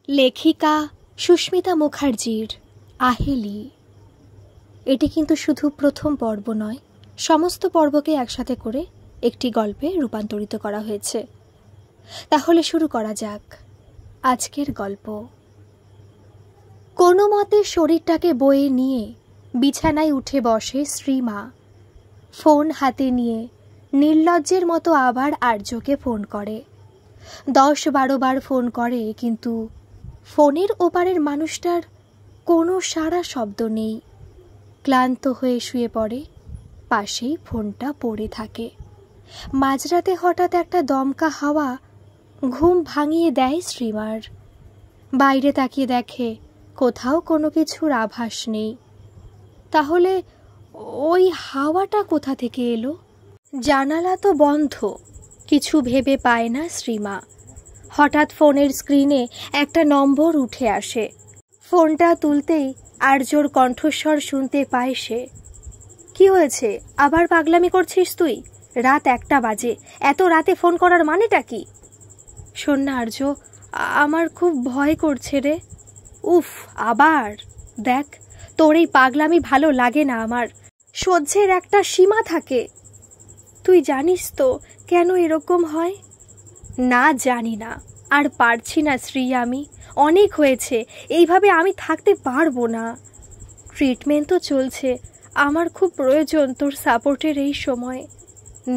লেখিকা সুস্মিতা মুখার্জির আহেলি। এটি কিন্তু শুধু প্রথম পর্ব নয়, সমস্ত পর্বকে একসাথে করে একটি গল্পে রূপান্তরিত করা হয়েছে। তাহলে শুরু করা যাক আজকের গল্প। কোনো মতে শরীরটাকে বয়ে নিয়ে বিছানায় উঠে বসে শ্রীমা। ফোন হাতে নিয়ে নির্লজ্জের মতো আবার আর্যকে ফোন করে। 10-12 বার ফোন করে, কিন্তু ফোনের ওপারের মানুষটার কোনো সাড়া শব্দ নেই। ক্লান্ত হয়ে শুয়ে পড়ে, পাশেই ফোনটা পড়ে থাকে। মাঝরাতে হঠাৎ একটা দমকা হাওয়া ঘুম ভাঙিয়ে দেয় শ্রীমার। বাইরে তাকিয়ে দেখে কোথাও কোনো কিছুর আভাস নেই। তাহলে ওই হাওয়াটা কোথা থেকে এলো? জানালা তো বন্ধ, কিছু ভেবে পায় না শ্রীমা। হঠাৎ ফোনের স্ক্রিনে একটা নম্বর উঠে আসে। ফোনটা তুলতেই আর্যর কণ্ঠস্বর শুনতে পায় সে। কি হয়েছে? আবার পাগলামি করছিস তুই? রাত 1টা বাজে, এত রাতে ফোন করার মানেটা কি? শোন না আর্য, আমার খুব ভয় করছে রে। উফ, আবার দেখ, তোর এই পাগলামি ভালো লাগে না আমার। সহ্যের একটা সীমা থাকে। তুই জানিস তো কেন এরকম হয়? না, জানি না, আর পারছি না শ্রী, আমি অনেক হয়েছে, এইভাবে আমি থাকতে পারবো না। ট্রিটমেন্ট তো চলছে, আমার খুব প্রয়োজন তোর সাপোর্টের এই সময়।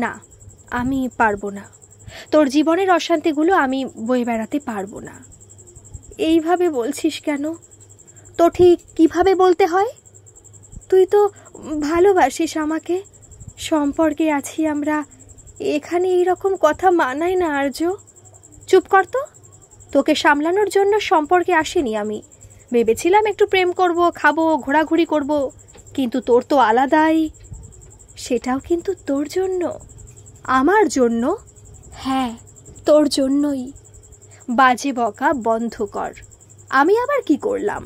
না, আমি পারবো না, তোর জীবনের অশান্তিগুলো আমি বয়ে বেড়াতে পারবো না। এইভাবে বলছিস কেন? তো ঠিক কিভাবে বলতে হয়? তুই তো ভালোবাসিস আমাকে, সম্পর্কে আছি আমরা, এখানে এইরকম কথা মানায় না আর্য। চুপ কর তো, তোকে সামলানোর জন্য সম্পর্কে আসিনি আমি। ভেবেছিলাম একটু প্রেম করব, খাবো, ঘোরাঘুরি করব, কিন্তু তোর তো আলাদাই। সেটাও কিন্তু তোর জন্য। আমার জন্য? হ্যাঁ, তোর জন্যই। বাজে বকা বন্ধ কর। আমি আবার কি করলাম?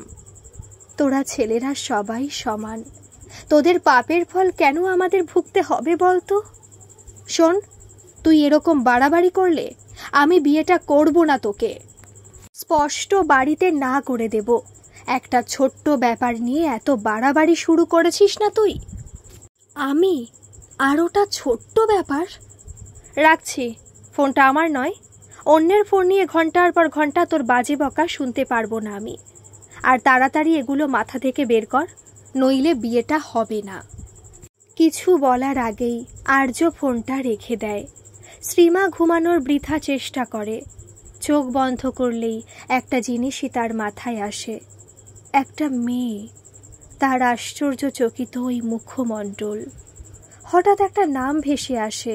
তোরা ছেলেরা সবাই সমান, তোদের পাপের ফল কেন আমাদের ভুগতে হবে বলতো? শোন, তুই এরকম বাড়াবাড়ি করলে আমি বিয়েটা করব না তোকে। স্পষ্ট বাড়িতে না করে দেব। একটা ছোট্ট ব্যাপার নিয়ে এত বাড়াবাড়ি শুরু করেছিস না তুই। আমি? আর ওটা ছোট্ট ব্যাপার? রাখছি, ফোনটা আমার নয়। অন্যের ফোন নিয়ে ঘন্টার পর ঘন্টা তোর বাজে বকা শুনতে পারবো না আমি। আর তাড়াতাড়ি এগুলো মাথা থেকে বের কর, নইলে বিয়েটা হবে না। কিছু বলার আগেই আর্য ফোনটা রেখে দেয়। শ্রীমা ঘুমানোর বৃথা চেষ্টা করে। চোখ বন্ধ করলেই একটা জিনিসই তার মাথায় আসে। একটা মেয়ে, তার আশ্চর্যচকিত ওই মুখমণ্ডল। হঠাৎ একটা নাম ভেসে আসে,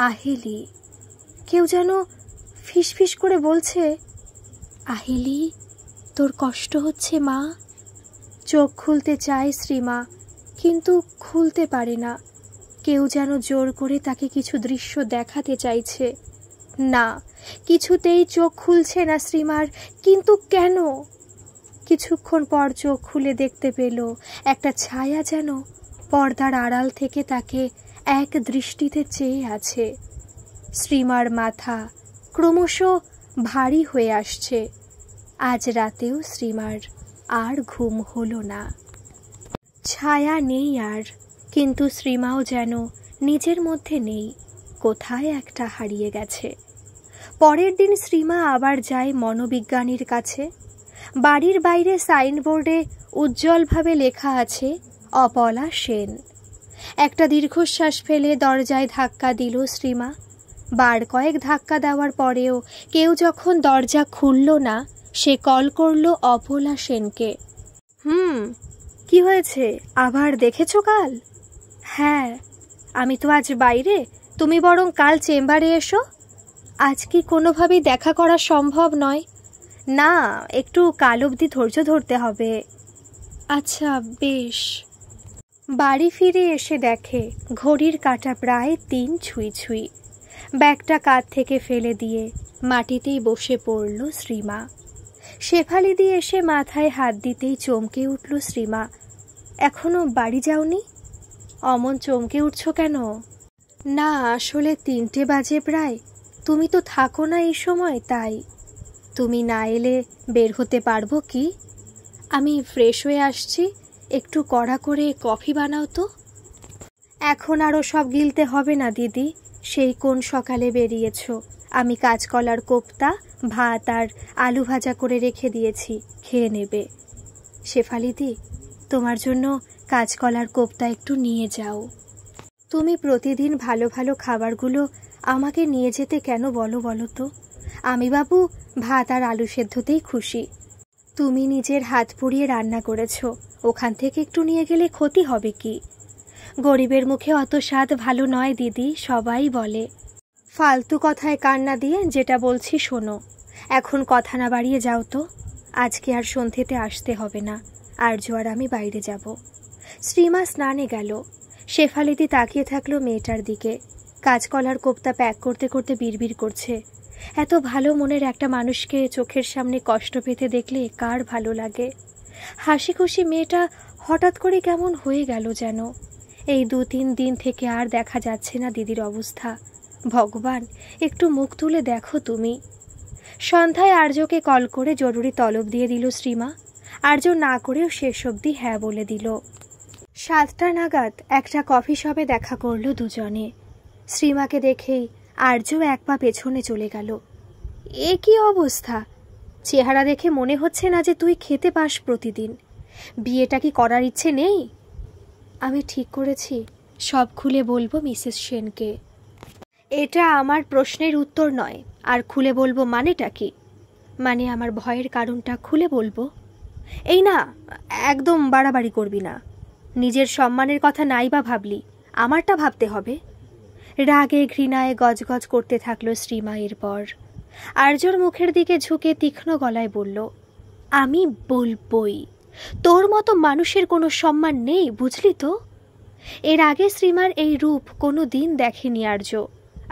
আহেলি। কেউ যেন ফিসফিস করে বলছে, আহেলি, তোর কষ্ট হচ্ছে মা? চোখ খুলতে চায় শ্রীমা, কিন্তু খুলতে পারে না। কেউ যেন জোর করে তাকে কিছু দৃশ্য দেখাতে চাইছে। না, কিছুতেই চোখ খুলছে না শ্রীমার। কিন্তু কেন? কিছুক্ষণ পর চোখ খুলে দেখতে পেল একটা ছায়া যেন পর্দার আড়াল থেকে তাকে এক দৃষ্টিতে চেয়ে আছে। শ্রীমার মাথা ক্রমশ ভারী হয়ে আসছে। আজ রাতেও শ্রীমার আর ঘুম হলো না। ছায়া নেই আর, কিন্তু শ্রীমাও যেন নিজের মধ্যে নেই, কোথায় একটা হারিয়ে গেছে। পরের দিন শ্রীমা আবার যায় মনোবিজ্ঞানীর কাছে। বাড়ির বাইরে সাইনবোর্ডে উজ্জ্বলভাবে লেখা আছে, অপলা সেন। একটা দীর্ঘশ্বাস ফেলে দরজায় ধাক্কা দিল শ্রীমা। বার কয়েক ধাক্কা দেওয়ার পরেও কেউ যখন দরজা খুলল না, সে কল করল অপলা সেনকে। কি হয়েছে? আবার দেখেছো কাল? হ্যাঁ, আমি তো আজ বাইরে, তুমি বরং কাল চেম্বারে এসো। আজ কি কোনোভাবেই দেখা করা সম্ভব নয়? না, একটু কাল অবধি ধৈর্য ধরতে হবে। আচ্ছা, বেশ। বাড়ি ফিরে এসে দেখে ঘড়ির কাঁটা প্রায় 3 ছুঁই ছুঁই। ব্যাগটা কাঁধ থেকে ফেলে দিয়ে মাটিতেই বসে পড়ল শ্রীমা। শেফালি দিয়ে এসে মাথায় হাত দিতেই চমকে উঠল শ্রীমা। এখনো বাড়ি যাওনি? অমন চমকে উঠছ কেন? না, আসলে 3টে বাজে প্রায়। তুমি তো থাকো না এই সময়, তাই। তুমি না এলে বের হতে পারবো কি? আমি ফ্রেশ হয়ে আসছি, একটু কড়া করে কফি বানাও তো। এখন আরও সব গিলতে হবে না দিদি, সেই কোন সকালে বেরিয়েছ। আমি কাঁচকলার কোপ্তা, ভাত আর আলু ভাজা করে রেখে দিয়েছি, খেয়ে নেবে। শেফালিদি, তোমার জন্য কাঁচকলার কোপ্তা একটু নিয়ে যাও। তুমি প্রতিদিন ভালো ভালো খাবারগুলো আমাকে নিয়ে যেতে কেন বলো তো? আমি বাবু ভাত আর আলু সেদ্ধতেই খুশি। তুমি নিজের হাত পুড়িয়ে রান্না করেছো, ওখান থেকে একটু নিয়ে গেলে ক্ষতি হবে কি? গরিবের মুখে অত স্বাদ ভালো নয় দিদি, সবাই বলে। ফালতু কথায় কান না দিয়ে যেটা বলছি শোনো। এখন কথা না বাড়িয়ে যাও তো। আজকে আর সন্ধ্যেতে আসতে হবে না, আর্য আর আমি বাইরে যাব। শ্রীমা স্নানে গেল। শেফালিদি তাকিয়ে থাকলো মেয়েটার দিকে। কাঁচকলার কোপ্তা প্যাক করতে করতে বিড়বিড় করছে। এত ভালো মনের একটা মানুষকে চোখের সামনে কষ্ট পেতে দেখলে কার ভালো লাগে? হাসি খুশি মেয়েটা হঠাৎ করে কেমন হয়ে গেল যেন। এই 2-3 দিন থেকে আর দেখা যাচ্ছে না দিদির অবস্থা। ভগবান, একটু মুখ তুলে দেখো তুমি। সন্ধ্যায় আর্যকে কল করে জরুরি তলব দিয়ে দিল শ্রীমা। আর্য না করেও শেষ অবধি হ্যাঁ বলে দিল। 7টা নাগাদ একটা কফি শপে দেখা করলো দুজনে। শ্রীমাকে দেখেই আর্য এক পা পেছনে চলে গেল। এ কি অবস্থা? চেহারা দেখে মনে হচ্ছে না যে তুই খেতে পাস প্রতিদিন। বিয়েটা কি করার ইচ্ছে নেই? আমি ঠিক করেছি, সব খুলে বলবো মিসেস সেনকে। এটা আমার প্রশ্নের উত্তর নয়। আর খুলে বলবো মানেটা কি? মানে আমার ভয়ের কারণটা খুলে বলবো। এই না, একদম বাড়াবাড়ি করবি না। নিজের সম্মানের কথা নাই বা ভাবলি, আমারটা ভাবতে হবে। রাগে ঘৃণায় গজগজ করতে থাকলো শ্রীমা। এরপর আর্যর মুখের দিকে ঝুঁকে তীক্ষ্ণ গলায় বলল, আমি বলবই, তোর মতো মানুষের কোনো সম্মান নেই, বুঝলি তো? এর আগে শ্রীমার এই রূপ কোনো দিন দেখেনি আর্য।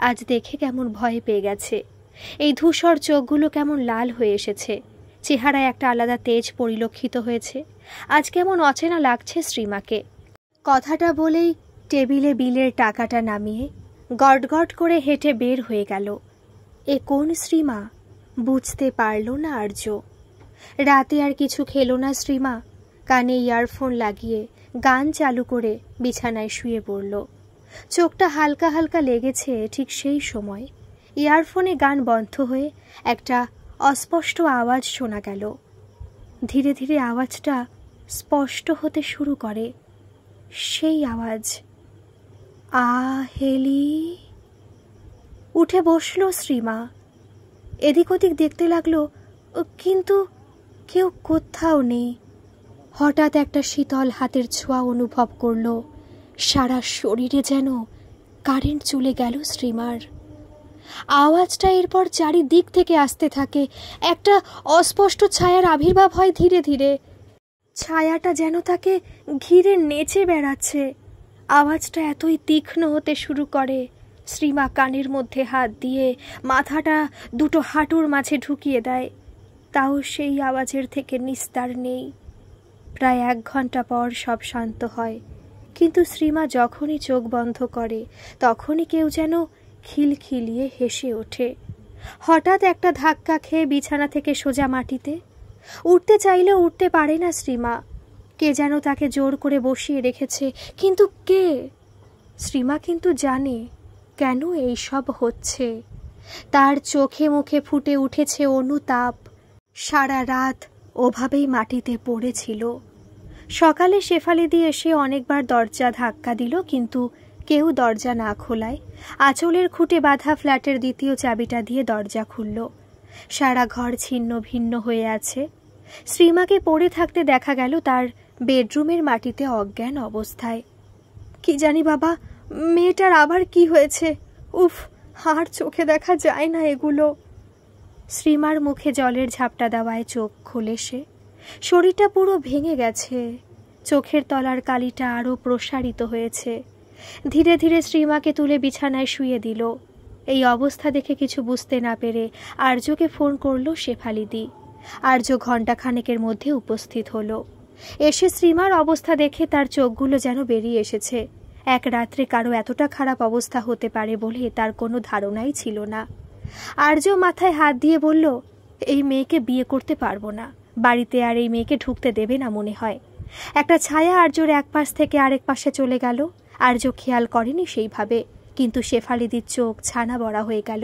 আজ দেখে কেমন ভয় পেয়ে গেছে। এই ধূসর চোখগুলো কেমন লাল হয়ে এসেছে। চেহারায় একটা আলাদা তেজ পরিলক্ষিত হয়েছে। আজ কেমন অচেনা লাগছে শ্রীমাকে। কথাটা বলেই টেবিলে বিলের টাকাটা নামিয়ে গটগট করে হেঁটে বের হয়ে গেল। এ কোন শ্রীমা? বুঝতে পারল না আর্য। রাতে আর কিছু খেলো না শ্রীমা। কানে ইয়ারফোন লাগিয়ে গান চালু করে বিছানায় শুয়ে পড়ল। চোখটা হালকা হালকা লেগেছে ঠিক সেই সময় ইয়ারফোনে গান বন্ধ হয়ে একটা অস্পষ্ট আওয়াজ শোনা গেল। ধীরে ধীরে আওয়াজটা স্পষ্ট হতে শুরু করে। সেই আওয়াজ, আহেলি। উঠে বসল শ্রীমা। এদিক ওদিক দেখতে লাগলো, কিন্তু কেউ কোথাও নেই। হঠাৎ একটা শীতল হাতের ছোঁয়া অনুভব করল। সারা শরীরে যেন কারেন্ট চলে গেল শ্রীমার। আওয়াজটা এরপর চারিদিক থেকে আসতে থাকে। একটা অস্পষ্ট ছায়ার আবির্ভাব হয় ধীরে ধীরে। ছায়াটা যেন তাকে ঘিরে নেচে বেড়াচ্ছে। আওয়াজটা এতই তীক্ষ্ণ হতে শুরু করে, শ্রীমা কানের মধ্যে হাত দিয়ে মাথাটা দুটো হাঁটুর মাঝে ঢুকিয়ে দেয়। তাও সেই আওয়াজের থেকে নিস্তার নেই। প্রায় 1 ঘন্টা পর সব শান্ত হয়, কিন্তু শ্রীমা যখনই চোখ বন্ধ করে তখনই কেউ যেন খিলখিলিয়ে হেসে ওঠে। হঠাৎ একটা ধাক্কা খেয়ে বিছানা থেকে সোজা মাটিতে। উঠতে চাইলেও উঠতে পারে না শ্রীমা। কে যেন তাকে জোর করে বসিয়ে রেখেছে। কিন্তু কে? শ্রীমা কিন্তু জানে কেন এই সব হচ্ছে। তার চোখে মুখে ফুটে উঠেছে অনুতাপ। সারা রাত ওভাবেই মাটিতে পড়েছিল। সকালে শেফালিদি এসে অনেকবার দরজা ধাক্কা দিল, কিন্তু কেউ দরজা না খোলায় আঁচলের খুঁটে বাঁধা ফ্ল্যাটের দ্বিতীয় চাবিটা দিয়ে দরজা খুলল। সারা ঘর ছিন্ন ভিন্ন হয়ে আছে। শ্রীমাকে পড়ে থাকতে দেখা গেল তার বেডরুমের মাটিতে অজ্ঞান অবস্থায়। কি জানি বাবা, মেয়েটার আবার কি হয়েছে? উফ, আর চোখে দেখা যায় না এগুলো। শ্রীমার মুখে জলের ঝাপটা দেওয়ায় চোখ খুলে সে। শরীরটা পুরো ভেঙে গেছে। চোখের তলার কালিটা আরও প্রসারিত হয়েছে। ধীরে ধীরে শ্রীমাকে তুলে বিছানায় শুয়ে দিল। এই অবস্থা দেখে কিছু বুঝতে না পেরে আর্যকে ফোন করল শেফালিদি। আর্য ঘণ্টাখানেকের মধ্যে উপস্থিত হলো। এসে শ্রীমার অবস্থা দেখে তার চোখগুলো যেন বেরিয়ে এসেছে। এক রাত্রে কারো এতটা খারাপ অবস্থা হতে পারে বলে তার কোনো ধারণাই ছিল না। আর্য মাথায় হাত দিয়ে বলল, এই মেয়েকে বিয়ে করতে পারবো না, বাড়িতে আর এই মেয়েকে ঢুকতে দেবে না মনে হয়। একটা ছায়া আর্যর এক পাশ থেকে আরেক পাশে চলে গেল। আর্য খেয়াল করেনি সেইভাবে, কিন্তু শেফালিদির চোখ ছানা বড়া হয়ে গেল।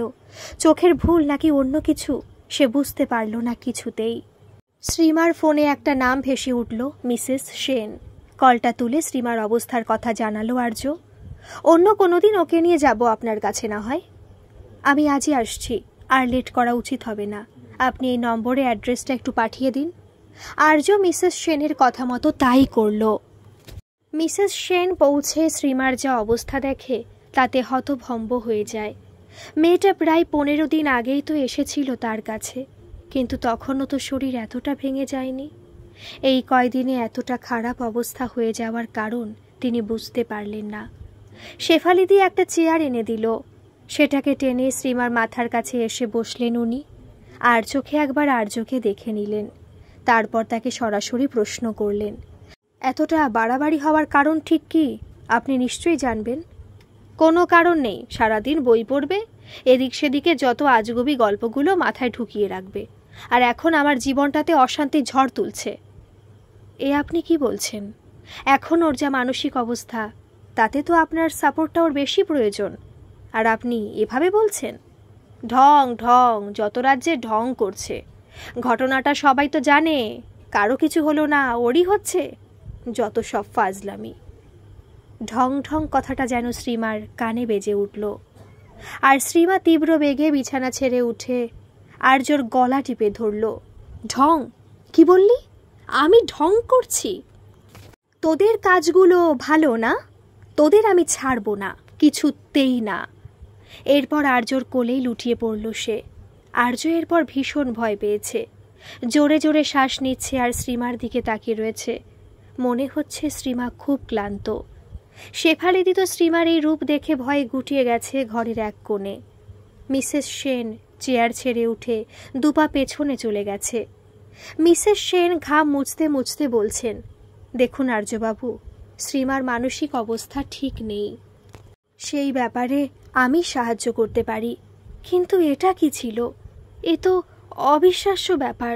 চোখের ভুল নাকি অন্য কিছু সে বুঝতে পারল না কিছুতেই। শ্রীমার ফোনে একটা নাম ভেসে উঠল, মিসেস সেন। কলটা তুলে শ্রীমার অবস্থার কথা জানালো আর্য। অন্য কোনোদিন ওকে নিয়ে যাব আপনার কাছে না হয়। আমি আজই আসছি, আর লেট করা উচিত হবে না। আপনি এই নম্বরে অ্যাড্রেসটা একটু পাঠিয়ে দিন। আর্য মিসেস সেনের কথা মতো তাই করল। মিসেস সেন পৌঁছে শ্রীমার যা অবস্থা দেখে তাতে হতভম্ব হয়ে যায়। মেয়েটা প্রায় 15 দিন আগেই তো এসেছিল তার কাছে, কিন্তু তখনও তো শরীর এতটা ভেঙে যায়নি। এই কয়দিনে এতটা খারাপ অবস্থা হয়ে যাওয়ার কারণ তিনি বুঝতে পারলেন না। শেফালিদি একটা চেয়ার এনে দিল, সেটাকে টেনে শ্রীমার মাথার কাছে এসে বসলেন উনি। আর চোখে একবার আর্যকে দেখে নিলেন, তারপর তাকে সরাসরি প্রশ্ন করলেন, এতটা বাড়াবাড়ি হওয়ার কারণ ঠিক কি? আপনি নিশ্চয়ই জানবেন। কোনো কারণ নেই, সারাদিন বই পড়বে, এদিক সেদিকে যত আজগুবি গল্পগুলো মাথায় ঢুকিয়ে রাখবে, আর এখন আমার জীবনটাতে অশান্তির ঝড় তুলছে। এ আপনি কি বলছেন? এখন ওর যা মানসিক অবস্থা, তাতে তো আপনার সাপোর্টটা ওর বেশি প্রয়োজন, আর আপনি এভাবে বলছেন? ঢং ঢং, যত রাজ্যে ঢং করছে। ঘটনাটা সবাই তো জানে, কারো কিছু হলো না, ওরই হচ্ছে। যত সব ফাজলামি। ঢং ঢং কথাটা যেন শ্রীমার কানে বেজে উঠল, আর শ্রীমা তীব্র বেগে বিছানা ছেড়ে উঠে আর্যর গলা টিপে ধরল। ঢং? কি বললি? আমি ঢং করছি? তোদের কাজগুলো ভালো না, তোদের আমি ছাড়ব না, কিছুতেই না। এরপর আর্যর কোলেই লুটিয়ে পড়ল সে। আর্য এরপর ভীষণ ভয় পেয়েছে, জোরে জোরে শ্বাস নিচ্ছে আর শ্রীমার দিকে তাকিয়ে রয়েছে। মনে হচ্ছে শ্রীমা খুব ক্লান্ত। শেফালিদি তো শ্রীমার এই রূপ দেখে ভয়ে গুটিয়ে গেছে ঘরের এক কোণে। মিসেস সেন চেয়ার ছেড়ে উঠে দুপা পেছনে চলে গেছে। মিসেস সেন ঘাম মুছতে মুছতে বলছেন, দেখুন আর্যবাবু, শ্রীমার মানসিক অবস্থা ঠিক নেই। সেই ব্যাপারে আমি সাহায্য করতে পারি, কিন্তু এটা কি ছিল? এ তো অবিশ্বাস্য ব্যাপার।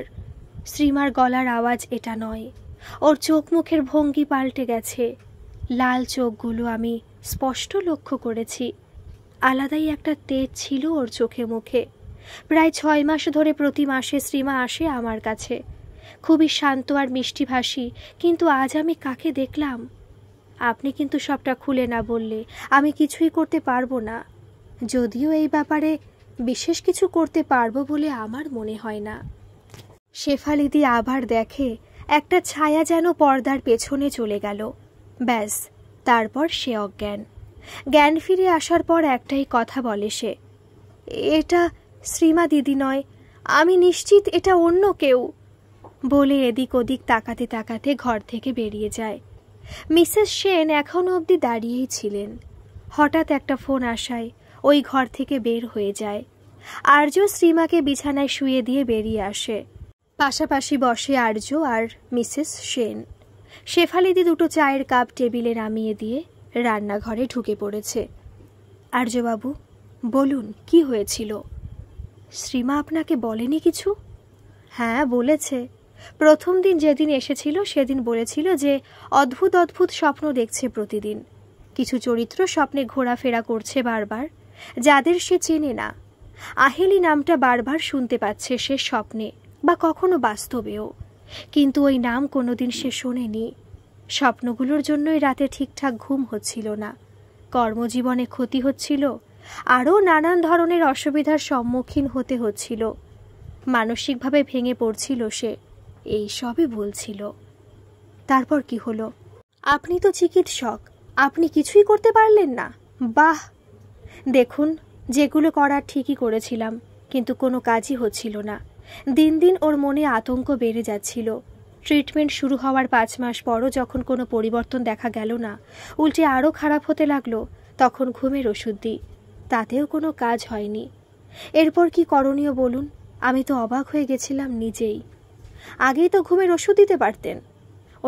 শ্রীমার গলার আওয়াজ এটা নয়, ওর চোখ মুখের ভঙ্গি পাল্টে গেছে। লাল চোখগুলো আমি স্পষ্ট লক্ষ্য করেছি। আলাদাই একটা তেজ ছিল ওর চোখে মুখে। প্রায় 6 মাস ধরে প্রতি মাসে শ্রীমা আসে আমার কাছে, খুবই শান্ত আর মিষ্টিভাষী, কিন্তু আজ আমি কাকে দেখলাম? আপনি কিন্তু সবটা খুলে না বললে আমি কিছুই করতে পারবো না, যদিও এই ব্যাপারে বিশেষ কিছু করতে পারবো বলে আমার মনে হয় না। শেফালিদি আবার দেখে একটা ছায়া যেন পর্দার পেছনে চলে গেল। ব্যাস, তারপর সে অজ্ঞান। জ্ঞান ফিরে আসার পর একটাই কথা বলে সে, এটা শ্রীমা দিদি নয়, আমি নিশ্চিত এটা অন্য কেউ। বলে এদিক ওদিক তাকাতে তাকাতে ঘর থেকে বেরিয়ে যায়। মিসেস সেন এখনও অবধি দাঁড়িয়েই ছিলেন। হঠাৎ একটা ফোন আসায় ওই ঘর থেকে বের হয়ে যায়। আর্য শ্রীমাকে বিছানায় শুয়ে দিয়ে বেরিয়ে আসে। পাশাপাশি বসে আর্য আর মিসেস সেন। শেফালিদি দুটো চায়ের কাপ টেবিলে নামিয়ে দিয়ে রান্নাঘরে ঢুকে পড়েছে। আর্যবাবু, বলুন কি হয়েছিল? শ্রীমা আপনাকে বলেনি কিছু? হ্যাঁ, বলেছে। প্রথম দিন যেদিন এসেছিল সেদিন বলেছিল যে অদ্ভুত অদ্ভুত স্বপ্ন দেখছে প্রতিদিন। কিছু চরিত্র স্বপ্নে ঘোরাফেরা করছে বারবার, যাদের সে চেনে না। আহেলি নামটা বারবার শুনতে পাচ্ছে সে স্বপ্নে বা কখনো বাস্তবেও, কিন্তু ওই নাম কোনোদিন সে শোনেনি। স্বপ্নগুলোর জন্যই রাতে ঠিকঠাক ঘুম হচ্ছিল না, কর্মজীবনে ক্ষতি হচ্ছিল, আরও নানান ধরনের অসুবিধার সম্মুখীন হতে হচ্ছিল। মানসিকভাবে ভেঙে পড়ছিল সে, এই সবই বলছিল। তারপর কি হলো? আপনি তো চিকিৎসক, আপনি কিছুই করতে পারলেন না? বাহ! দেখুন, যেগুলো করার ঠিকই করেছিলাম, কিন্তু কোনো কাজই হচ্ছিল না। দিন দিন ওর মনে আতঙ্ক বেড়ে যাচ্ছিল। ট্রিটমেন্ট শুরু হওয়ার 5 মাস পরও যখন কোনো পরিবর্তন দেখা গেল না, উল্টে আরও খারাপ হতে লাগলো, তখন ঘুমের ওষুধ দিই, তাতেও কোনো কাজ হয়নি। এরপর কি করণীয় বলুন? আমি তো অবাক হয়ে গেছিলাম নিজেই। আগেই তো ঘুমের ওষুধ দিতে পারতেন।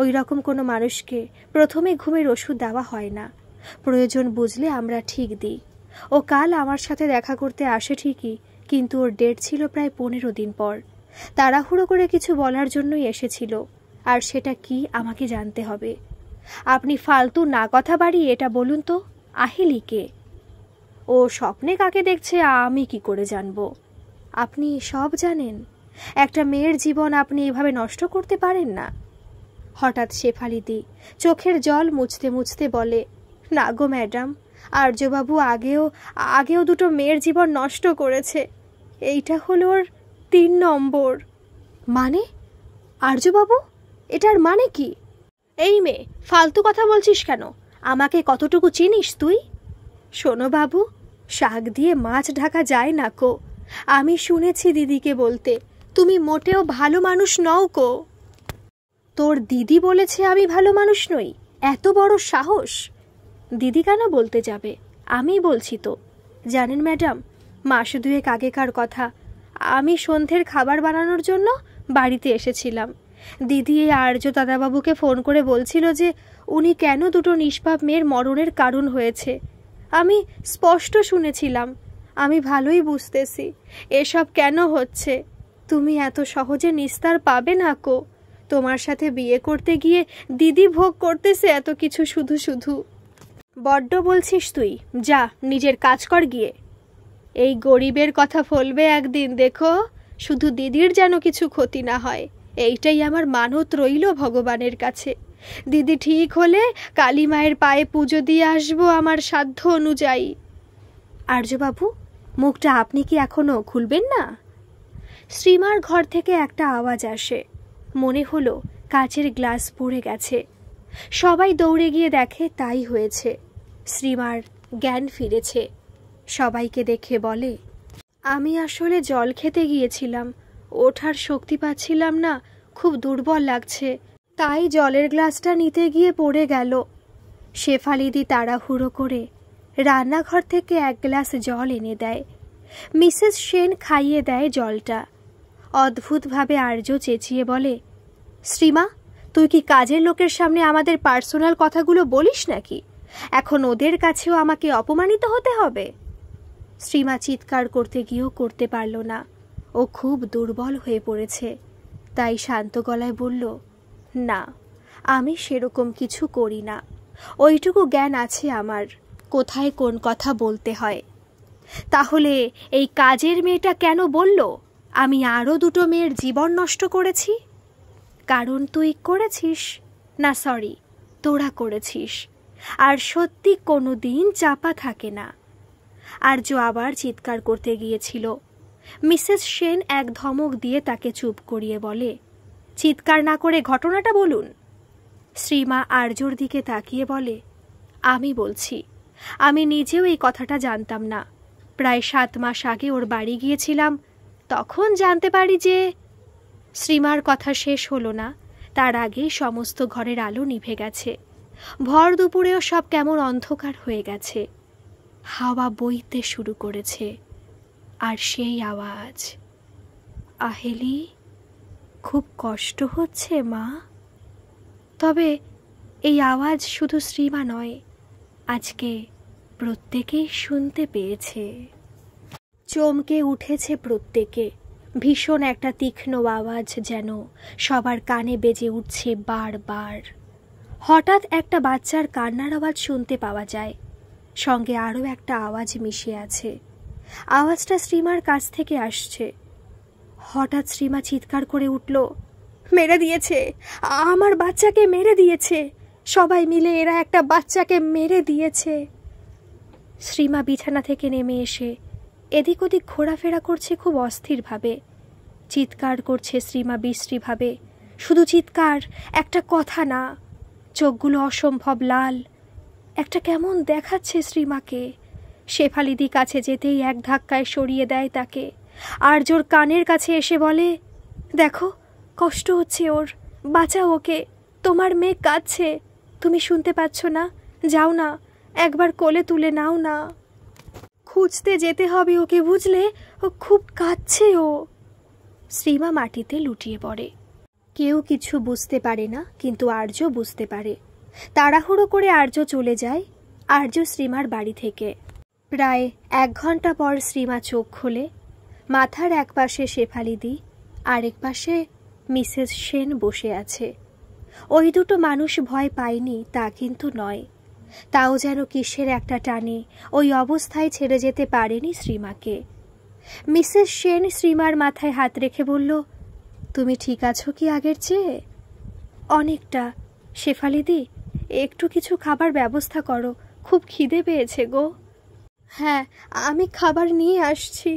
ওই রকম কোনো মানুষকে প্রথমে ঘুমের ওষুধ দেওয়া হয় না, প্রয়োজন বুঝলে আমরা ঠিক দিই। ও কাল আমার সাথে দেখা করতে আসে ঠিকই, কিন্তু ওর ডেট ছিল প্রায় 15 দিন পর। তাড়াহুড়ো করে কিছু বলার জন্যই এসেছিল, আর সেটা কি আমাকে জানতে হবে। আপনি ফালতু না কথা বাড়িয়ে এটা বলুন তো, আহেলিকে? ও স্বপ্নে কাকে দেখছে আমি কি করে জানবো? আপনি সব জানেন? একটা মেয়ের জীবন আপনি এভাবে নষ্ট করতে পারেন না। হঠাৎ শেফালিদি চোখের জল মুছতে মুছতে বলে, না গো ম্যাডাম, আর্যবাবু আগেও দুটো মেয়ের জীবন নষ্ট করেছে। এইটা হলো ওর 3 নম্বর। মানে? আর্যবাবু, এটার মানে কি? এই মেয়ে, ফালতু কথা বলছিস কেন? আমাকে কতটুকু চিনিস তুই? শোনো বাবু, শাক দিয়ে মাছ ঢাকা যায় না কো। আমি শুনেছি দিদিকে বলতে, তুমি মোটেও ভালো মানুষ নও কো। তোর দিদি বলেছে আমি ভালো মানুষ নই? এত বড় সাহস! দিদি কেন বলতে যাবে? আমি বলছি তো। জানেন ম্যাডাম, মাস 2 আগেকার কথা, আমি সন্ধ্যের খাবার বানানোর জন্য বাড়িতে এসেছিলাম। দিদি এই আর্য দাদাবাবুকে ফোন করে বলছিল যে উনি কেন দুটো নিষ্পাপ মেয়ের মরণের কারণ হয়েছে। আমি স্পষ্ট শুনেছিলাম। আমি ভালোই বুঝতেছি এসব কেন হচ্ছে। তুমি এত সহজে নিস্তার পাবে না কো। তোমার সাথে বিয়ে করতে গিয়ে দিদি ভোগ করতেছে এত কিছু শুধু শুধু। বড্ড বলছিস তুই, যা নিজের কাজ কর গিয়ে। এই গরিবের কথা ফলবে একদিন, দেখো, শুধু দিদির যেন কিছু ক্ষতি না হয়, এইটাই আমার মানত রইল ভগবানের কাছে। দিদি ঠিক হলে কালী মায়ের পায়ে পুজো দিয়ে আসবো আমার সাধ্য অনুযায়ী। আর্যবাবু, মুখটা আপনি কি এখনো খুলবেন না? শ্রীমার ঘর থেকে একটা আওয়াজ আসে। মনে হলো কাচের গ্লাস পড়ে গেছে। সবাই দৌড়ে গিয়ে দেখে তাই হয়েছে। শ্রীমার জ্ঞান ফিরেছে। সবাইকে দেখে বলে, আমি আসলে জল খেতে গিয়েছিলাম, ওঠার শক্তি পাচ্ছিলাম না, খুব দুর্বল লাগছে, তাই জলের গ্লাসটা নিতে গিয়ে পড়ে গেল। শেফালিদি তাড়াহুড়ো করে রান্নাঘর থেকে 1 গ্লাস জল এনে দেয়। মিসেস সেন খাইয়ে দেয় জলটা। অদ্ভুতভাবে আর্য চেঁচিয়ে বলে, শ্রীমা, তুই কি কাজের লোকের সামনে আমাদের পার্সোনাল কথাগুলো বলিস নাকি? এখন ওদের কাছেও আমাকে অপমানিত হতে হবে? শ্রীমা চিৎকার করতে গিয়েও করতে পারল না। ও খুব দুর্বল হয়ে পড়েছে। তাই শান্ত গলায় বলল, না, আমি সেরকম কিছু করি না। ওইটুকু জ্ঞান আছে আমার, কোথায় কোন কথা বলতে হয়। তাহলে এই কাজের মেয়েটা কেন বলল আমি আরও 2 মেয়ের জীবন নষ্ট করেছি? কারণ তুই করেছিস। না, সরি, তোরা করেছিস। আর সত্যি কোনো দিন চাপা থাকে না। আর্য আবার চিৎকার করতে গিয়েছিল। মিসেস সেন এক ধমক দিয়ে তাকে চুপ করিয়ে বলে, চিৎকার না করে ঘটনাটা বলুন। শ্রীমা আর্যর দিকে তাকিয়ে বলে, আমি বলছি, আমি নিজেও এই কথাটা জানতাম না। প্রায় 7 মাস আগে ওর বাড়ি গিয়েছিলাম, তখন জানতে পারি যে। শ্রীমার কথা শেষ হলো না, তার আগেই সমস্ত ঘরের আলো নিভে গেছে। ভর দুপুরেও সব কেমন অন্ধকার হয়ে গেছে। হাওয়া বইতে শুরু করেছে। আর সেই আওয়াজ, আহেলি, খুব কষ্ট হচ্ছে মা। তবে এই আওয়াজ শুধু শ্রীমা নয়, আজকে প্রত্যেকেই শুনতে পেয়েছে। চমকে উঠেছে প্রত্যেকে। ভীষণ একটা তীক্ষ্ণ আওয়াজ যেন সবার কানে বেজে উঠছে বারবার। হঠাৎ একটা বাচ্চার কান্নার আওয়াজ শুনতে পাওয়া যায়। সঙ্গে আরও একটা আওয়াজ মিশে আছে। আওয়াজটা শ্রীমার কাছ থেকে আসছে। হঠাৎ শ্রীমা চিৎকার করে উঠল, মেরে দিয়েছে, আমার বাচ্চাকে মেরে দিয়েছে, সবাই মিলে এরা একটা বাচ্চাকে মেরে দিয়েছে। শ্রীমা বিছানা থেকে নেমে এসে এদিক ওদিক ঘোরাফেরা করছে খুব অস্থিরভাবে। চিৎকার করছে শ্রীমা বিশ্রীভাবে। শুধু চিৎকার, একটা কথা না। চোখগুলো অসম্ভব লাল। একটা কেমন দেখাচ্ছে শ্রীমাকে। শেফালিদি কাছে যেতেই এক ধাক্কায় সরিয়ে দেয় তাকে। আর্যর কানের কাছে এসে বলে, দেখো, কষ্ট হচ্ছে ওর, বাঁচাও ওকে, তোমার মেয়ে কাঁদছে, তুমি শুনতে পাচ্ছ না? যাও না, একবার কোলে তুলে নাও না। খুঁজতে যেতে হবে ওকে, বুঝলে? ও খুব কাঁদছে ও। শ্রীমা মাটিতে লুটিয়ে পড়ে। কেউ কিছু বুঝতে পারে না, কিন্তু আর্য বুঝতে পারে। তাড়াহুড়ো করে আর্য চলে যায় আর্য শ্রীমার বাড়ি থেকে। প্রায় 1 ঘন্টা পর শ্রীমা চোখ খোলে। মাথার একপাশে শেফালিদি আরেক পাশে মিসেস সেন বসে আছে। ওই দুটো মানুষ ভয় পায়নি তা কিন্তু নয়, তাও যেন কিসের একটা টানে ওই অবস্থায় ছেড়ে যেতে পারেনি শ্রীমাকে। মিসেস সেন শ্রীমার মাথায় হাত রেখে বলল, তুমি ঠিক আছো কি আগের চেয়ে? অনেকটা। শেফালিদি, একটু কিছু খাবার ব্যবস্থা করো, খুব খিদে পেয়েছে গো। হ্যাঁ, আমি খাবার নিয়ে আসছি।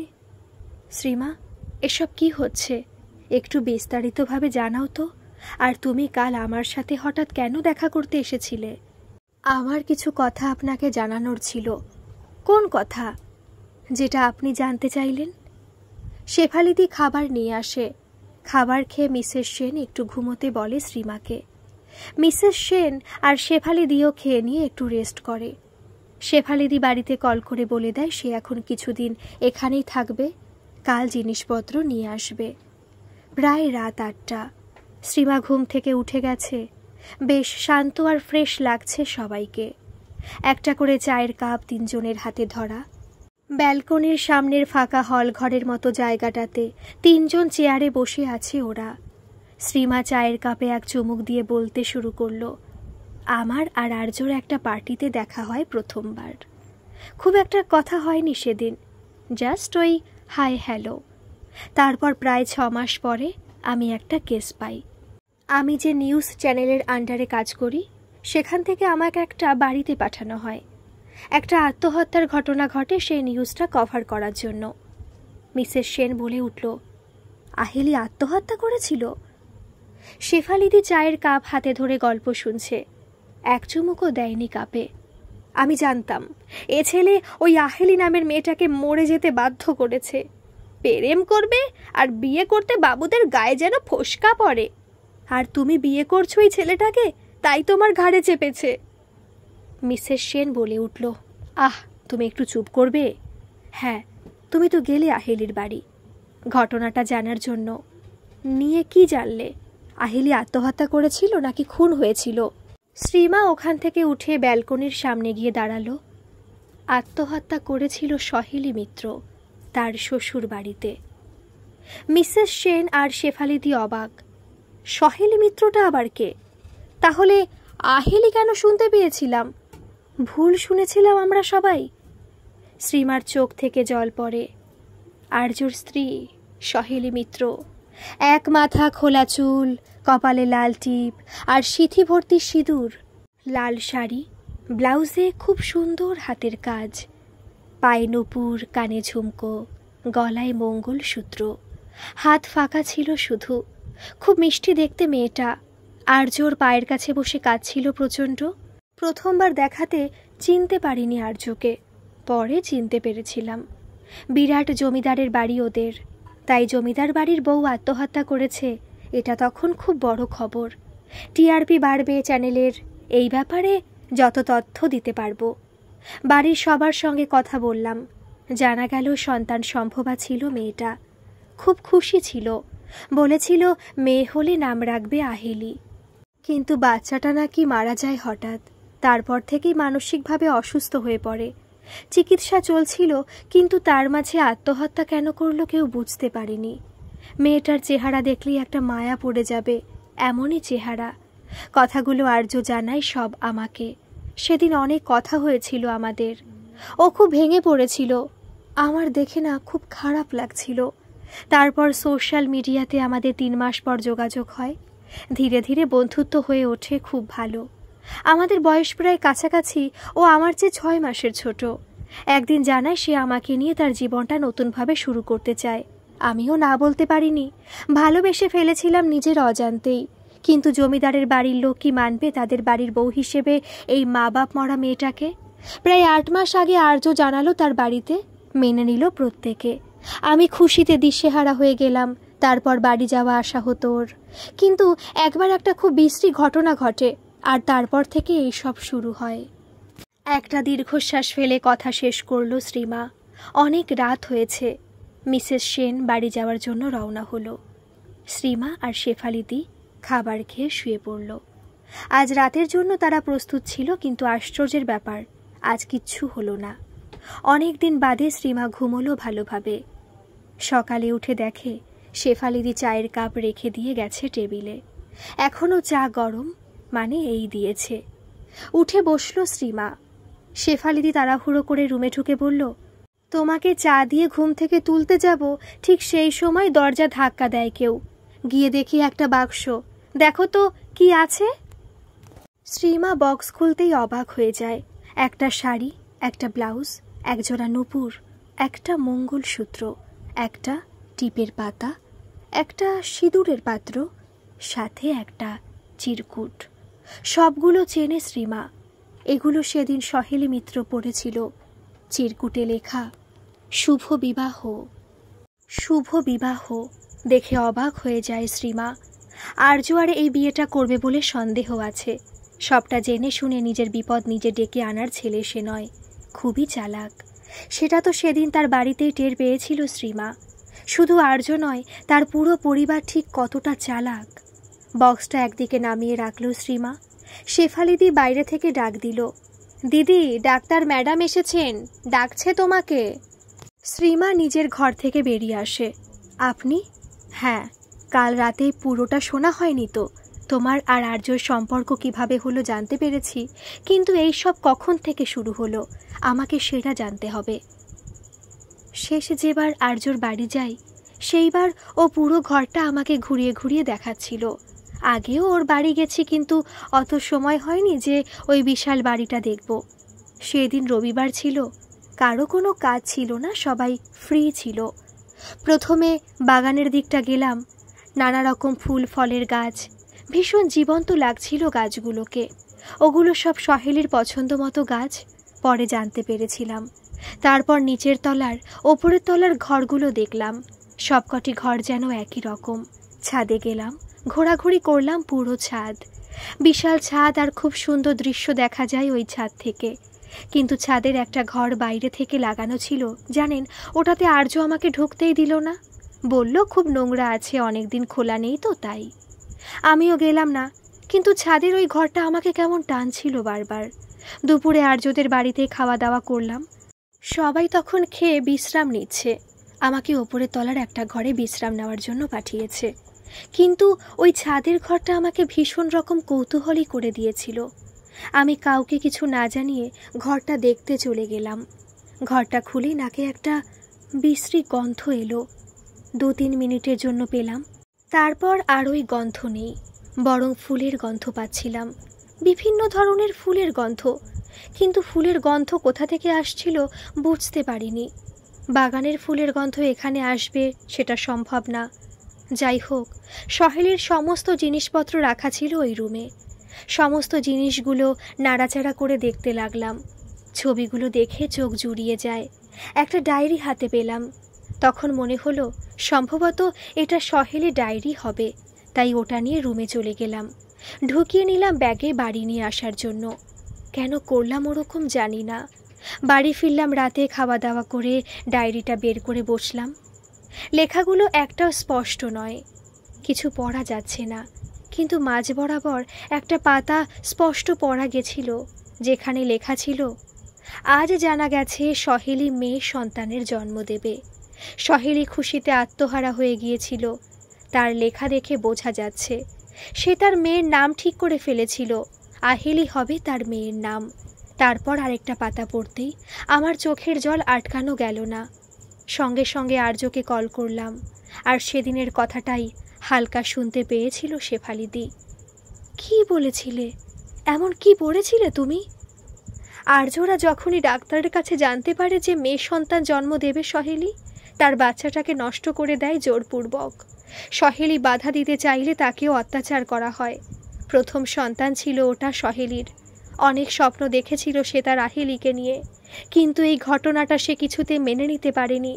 শ্রীমা, এসব কি হচ্ছে? একটু বিস্তারিতভাবে জানাও তো। আর তুমি কাল আমার সাথে হঠাৎ কেন দেখা করতে এসেছিলে? আমার কিছু কথা আপনাকে জানানোর ছিল। কোন কথা? যেটা আপনি জানতে চাইলেন। শেফালিদি খাবার নিয়ে আসে। খাবার খেয়ে মিসেস সেন একটু ঘুমোতে বলে শ্রীমাকে। মিসেস সেন আর শেফালিদিও খেয়ে নিয়ে একটু রেস্ট করে। শেফালিদি বাড়িতে কল করে বলে দেয় সে এখন কিছুদিন এখানেই থাকবে, কাল জিনিসপত্র নিয়ে আসবে। প্রায় রাত 8টা। শ্রীমা ঘুম থেকে উঠে গেছে। বেশ শান্ত আর ফ্রেশ লাগছে সবাইকে। একটা করে চায়ের কাপ তিনজনের হাতে ধরা। ব্যালকনির সামনের ফাঁকা হল ঘরের মতো জায়গাটাতে তিনজন চেয়ারে বসে আছে ওরা। শ্রীমা চায়ের কাপে এক চুমুক দিয়ে বলতে শুরু করলো, আমার আর আর্যর একটা পার্টিতে দেখা হয় প্রথমবার। খুব একটা কথা হয়নি সেদিন, জাস্ট ওই হাই হ্যালো। তারপর প্রায় 6 মাস পরে আমি একটা কেস পাই। আমি যে নিউজ চ্যানেলের আন্ডারে কাজ করি সেখান থেকে আমাকে একটা বাড়িতে পাঠানো হয়। একটা আত্মহত্যার ঘটনা ঘটে সেই নিউজটা কভার করার জন্য। মিসেস সেন বলে উঠল, আহেলি আত্মহত্যা করেছিল? শেফালিদি চায়ের কাপ হাতে ধরে গল্প শুনছে, এক চুমুকও দেয়নি কাপে। আমি জানতাম এ ছেলে ওই আহেলি নামের মেয়েটাকে মরে যেতে বাধ্য করেছে। প্রেম করবে আর বিয়ে করতে বাবুদের গায়ে যেন ফোসকা পড়ে। আর তুমি বিয়ে করছো এই ছেলেটাকে, তাই তোমার ঘাড়ে চেপেছে। মিসেস সেন বলে উঠল, আহ, তুমি একটু চুপ করবে? হ্যাঁ, তুমি তো গেলে আহেলির বাড়ি ঘটনাটা জানার জন্য। নিয়ে কি জানলে? আহেলি আত্মহত্যা করেছিল নাকি খুন হয়েছিল? শ্রীমা ওখান থেকে উঠে ব্যালকনির সামনে গিয়ে দাঁড়ালো। আত্মহত্যা করেছিল সহেলি মিত্র, তার শ্বশুর বাড়িতে। মিসেস সেন আর শেফালিদি অবাক। সহেলি মিত্রটা আবার কে? তাহলে আহেলি কেন শুনতে পেয়েছিলাম? ভুল শুনেছিলাম আমরা সবাই। শ্রীমার চোখ থেকে জল পড়ে। আর্যর স্ত্রী সহেলি মিত্র, এক মাথা খোলা চুল, কপালে লাল টিপ আর সিথি ভর্তি সিঁদুর, লাল শাড়ি, ব্লাউজে খুব সুন্দর হাতের কাজ, পায়ে নূপুর, কানে ঝুমকো, গলায় মঙ্গলসূত্র, হাত ফাঁকা ছিল শুধু। খুব মিষ্টি দেখতে মেয়েটা। আর্যর পায়ের কাছে বসে কাঁদছিল প্রচণ্ড। প্রথমবার দেখাতে চিনতে পারিনি আর্যকে, পরে চিনতে পেরেছিলাম। বিরাট জমিদারের বাড়ি ওদের, তাই জমিদার বাড়ির বউ আত্মহত্যা করেছে এটা তখন খুব বড় খবর। টিআরপি বাড়বে চ্যানেলের। এই ব্যাপারে যত তথ্য দিতে পারবো। বাড়ির সবার সঙ্গে কথা বললাম, জানা গেল সন্তান সম্ভবা ছিল মেয়েটা। খুব খুশি ছিল, বলেছিল মেয়ে হলে নাম রাখবে আহেলি। কিন্তু বাচ্চাটা নাকি মারা যায় হঠাৎ। তারপর থেকেই মানসিকভাবে অসুস্থ হয়ে পড়ে। চিকিৎসা চলছিল, কিন্তু তার মাঝে আত্মহত্যা কেন করলো কেউ বুঝতে পারেনি। মেয়েটার চেহারা দেখলেই একটা মায়া পড়ে যাবে, এমনই চেহারা। কথাগুলো আর্য জানায় সব আমাকে। সেদিন অনেক কথা হয়েছিল আমাদের। ও খুব ভেঙে পড়েছিল। আমার দেখে না খুব খারাপ লাগছিল। তারপর সোশ্যাল মিডিয়াতে আমাদের 3 মাস পর যোগাযোগ হয়। ধীরে ধীরে বন্ধুত্ব হয়ে ওঠে খুব ভালো। আমাদের বয়স প্রায় কাছাকাছি। ও আমার চেয়ে 6 মাসের ছোট। একদিন জানায় সে আমাকে নিয়ে তার জীবনটা নতুনভাবে শুরু করতে চায়। আমিও না বলতে পারিনি। ভালোবেসে ফেলেছিলাম নিজের অজান্তেই। কিন্তু জমিদারের বাড়ির লোক কি মানবে তাদের বাড়ির বউ হিসেবে এই মা বাপ মরা মেয়েটাকে? প্রায় 8 মাস আগে আর্য জানালো তার বাড়িতে। মেনে নিল প্রত্যেকে। আমি খুশিতে দিশেহারা হয়ে গেলাম। তারপর বাড়ি যাওয়া আসা হতো ওর। কিন্তু একবার একটা খুব বিশ্রী ঘটনা ঘটে, আর তারপর থেকে এইসব শুরু হয়। একটা দীর্ঘশ্বাস ফেলে কথা শেষ করল শ্রীমা। অনেক রাত হয়েছে। মিসেস সেন বাড়ি যাওয়ার জন্য রওনা হলো। শ্রীমা আর শেফালিদি খাবার খেয়ে শুয়ে পড়ল। আজ রাতের জন্য তারা প্রস্তুত ছিল, কিন্তু আশ্চর্যের ব্যাপার, আজ কিচ্ছু হলো না। অনেক দিন বাদে শ্রীমা ঘুমোলো ভালোভাবে। সকালে উঠে দেখে শেফালিদি চায়ের কাপ রেখে দিয়ে গেছে টেবিলে। এখনও চা গরম, মানে এই দিয়েছে। উঠে বসল শ্রীমা। শেফালিদি তাড়াহুড়ো করে রুমে ঢুকে বলল, তোমাকে চা দিয়ে ঘুম থেকে তুলতে যাব, ঠিক সেই সময় দরজা ধাক্কা দেয় কেউ। গিয়ে দেখি একটা বাক্স, দেখো তো কি আছে। শ্রীমা বক্স খুলতেই অবাক হয়ে যায়। একটা শাড়ি, একটা ব্লাউজ, একজোড়া নূপুর, একটা মঙ্গলসূত্র, একটা টিপের পাতা, একটা সিঁদুরের পাত্র, সাথে একটা চিরকুট। সবগুলো চেনে শ্রীমা। এগুলো সেদিন সহেলি মিত্র পড়েছিল। চিরকুটে লেখা শুভ বিবাহ। শুভ বিবাহ দেখে অবাক হয়ে যায় শ্রীমা। আর্য আর এই বিয়েটা করবে বলে সন্দেহ আছে। সবটা জেনে শুনে নিজের বিপদ নিজে ডেকে আনার ছেলে সে নয়, খুবই চালাক। সেটা তো সেদিন তার বাড়িতেই টের পেয়েছিল শ্রীমা। শুধু আর্য নয়, তার পুরো পরিবার ঠিক কতটা চালাক। বক্সটা একদিকে নামিয়ে রাখল শ্রীমা। শেফালিদি বাইরে থেকে ডাক দিল, দিদি, ডাক্তার ম্যাডাম এসেছেন, ডাকছে তোমাকে। শ্রীমা নিজের ঘর থেকে বেরিয়ে আসে। আপনি? হ্যাঁ, কাল রাতে পুরোটা শোনা হয়নি তো। তোমার আর আর্যর সম্পর্ক কিভাবে হলো জানতে পেরেছি, কিন্তু এই সব কখন থেকে শুরু হলো আমাকে সেটা জানতে হবে। শেষ যেবার আর্যর বাড়ি যাই, সেইবার ও পুরো ঘরটা আমাকে ঘুরিয়ে ঘুরিয়ে দেখাচ্ছিল। আগেও ওর বাড়ি গেছি, কিন্তু অত সময় হয়নি যে ওই বিশাল বাড়িটা দেখব। সেদিন রবিবার ছিল, কারো কোনো কাজ ছিল না, সবাই ফ্রি ছিল। প্রথমে বাগানের দিকটা গেলাম। নানা রকম ফুল ফলের গাছ, ভীষণ জীবন্ত লাগছিল গাছগুলোকে। ওগুলো সব সহেলির পছন্দ মতো গাছ, পরে জানতে পেরেছিলাম। তারপর নিচের তলার ওপরের তলার ঘরগুলো দেখলাম। সবকটি ঘর যেন একই রকম। ছাদে গেলাম, ঘোরাঘুরি করলাম পুরো ছাদ। বিশাল ছাদ, আর খুব সুন্দর দৃশ্য দেখা যায় ওই ছাদ থেকে। কিন্তু ছাদের একটা ঘর বাইরে থেকে লাগানো ছিল, জানেন, ওটাতে আর্য আমাকে ঢুকতেই দিল না। বলল খুব নোংরা আছে, অনেকদিন খোলা নেই তো তাই। আমিও গেলাম না, কিন্তু ছাদের ওই ঘরটা আমাকে কেমন টানছিল বারবার। দুপুরে আর্যদের বাড়িতে খাওয়া দাওয়া করলাম। সবাই তখন খেয়ে বিশ্রাম নিচ্ছে। আমাকে ওপরের তলার একটা ঘরে বিশ্রাম নেওয়ার জন্য পাঠিয়েছে। কিন্তু ওই ছাদের ঘরটা আমাকে ভীষণ রকম কৌতূহলী করে দিয়েছিল। আমি কাউকে কিছু না জানিয়ে ঘরটা দেখতে চলে গেলাম। ঘরটা খুলে নাকে একটা বিশ্রী গন্ধ এলো। 2-3 মিনিটের জন্য পেলাম, তারপর আর ওই গন্ধ নেই, বরং ফুলের গন্ধ পাচ্ছিলাম। বিভিন্ন ধরনের ফুলের গন্ধ, কিন্তু ফুলের গন্ধ কোথা থেকে আসছিল বুঝতে পারিনি। বাগানের ফুলের গন্ধ এখানে আসবে সেটা সম্ভব না। যাই হোক, সহেলির সমস্ত জিনিসপত্র রাখা ছিল ওই রুমে। সমস্ত জিনিসগুলো নাড়াচাড়া করে দেখতে লাগলাম। ছবিগুলো দেখে চোখ জুড়িয়ে যায়। একটা ডায়েরি হাতে পেলাম। তখন মনে হলো সম্ভবত এটা সহেলি ডায়েরি হবে, তাই ওটা নিয়ে রুমে চলে গেলাম। ঢুকিয়ে নিলাম ব্যাগে বাড়ি নিয়ে আসার জন্য। কেন করলাম ওরকম জানি না। বাড়ি ফিরলাম রাতে, খাওয়া দাওয়া করে ডায়েরিটা বের করে বসলাম। লেখাগুলো একটাও স্পষ্ট নয়, কিছু পড়া যাচ্ছে না, কিন্তু মাঝ বরাবর একটা পাতা স্পষ্ট পড়া গেছিল, যেখানে লেখা ছিল, আজ জানা গেছে সহেলি মেয়ে সন্তানের জন্ম দেবে। সহেলি খুশিতে আত্মহারা হয়ে গিয়েছিল। তার লেখা দেখে বোঝা যাচ্ছে সে তার মেয়ের নাম ঠিক করে ফেলেছিল। আহেলি হবে তার মেয়ের নাম। তারপর আরেকটা পাতা পড়তেই আমার চোখের জল আটকানো গেল না। সঙ্গে সঙ্গে আর্যকে কল করলাম, আর সেদিনের কথাটাই হালকা শুনতে পেয়েছিল শেফালিদি। কি বলেছিলে? এমন কি পড়েছিলে তুমি? আর্যরা যখনই ডাক্তারের কাছে জানতে পারে যে মেয়ে সন্তান জন্ম দেবে সহেলি, তার বাচ্চাটাকে নষ্ট করে দেয় জোরপূর্বক। সহেলি বাধা দিতে চাইলে তাকেও অত্যাচার করা হয়। প্রথম সন্তান ছিল ওটা সহেলির। অনেক স্বপ্ন দেখেছিল সে তার আহেলিকে নিয়ে, কিন্তু এই ঘটনাটা সে কিছুতে মেনে নিতে পারেনি।